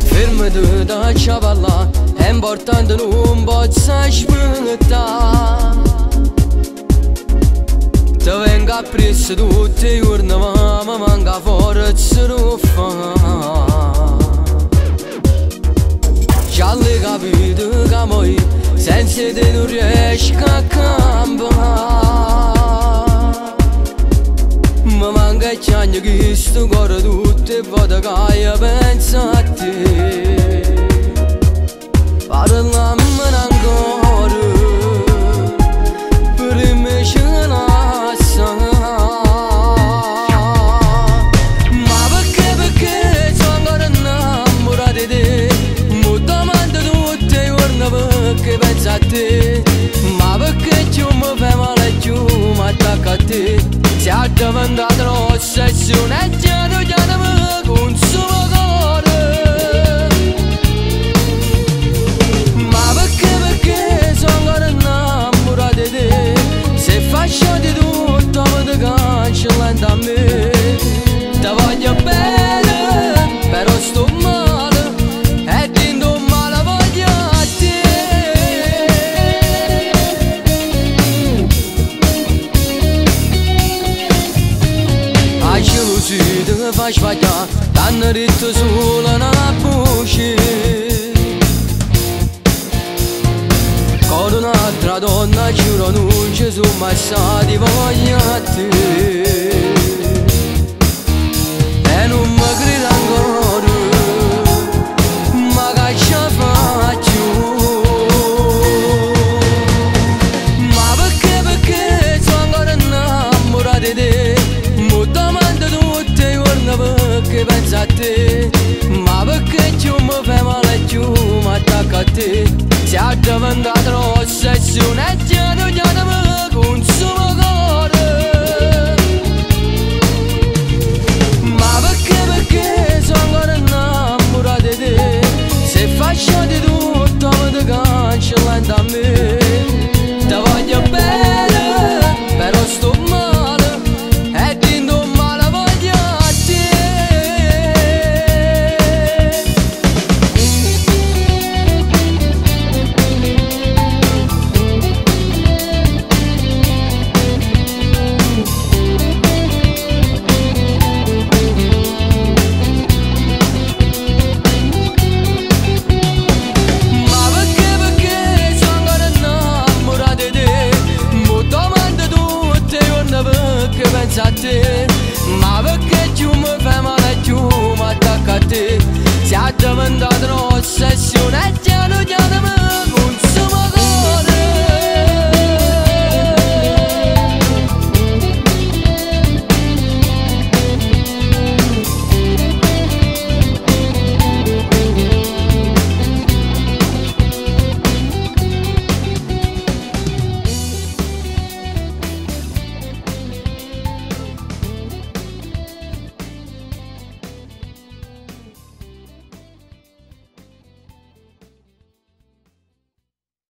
Fermati da cavalla, è importante non posso aspettare. Ti vengo appresso tutti i giorni ma mi manca forza di fare. Già l'hai capito che poi senza te non riesco a cambiare. Mi manca il giorno che sto cuore tutte le volte che io penso a te. Parlammene ancora, per me ce la sa. Ma perché sono ancora innamorato di te? Mi domando tutti i giorni perché penso a te. Ma perché più mi fai male più mi attacco a te? Si è diventata un'ossessione e piano piano mi consuma cuore. Ma perché sono ancora innamorato di te? Se faccio di tutto mi ti cancellando a me. Ti voglio bene, però sto male e dentro male voglio a te. A gelosia ti fa sbagliare, t'hanno detto solo una voce. Con un'altra donna giuro non ci sono mai stati voglio a te. E non mi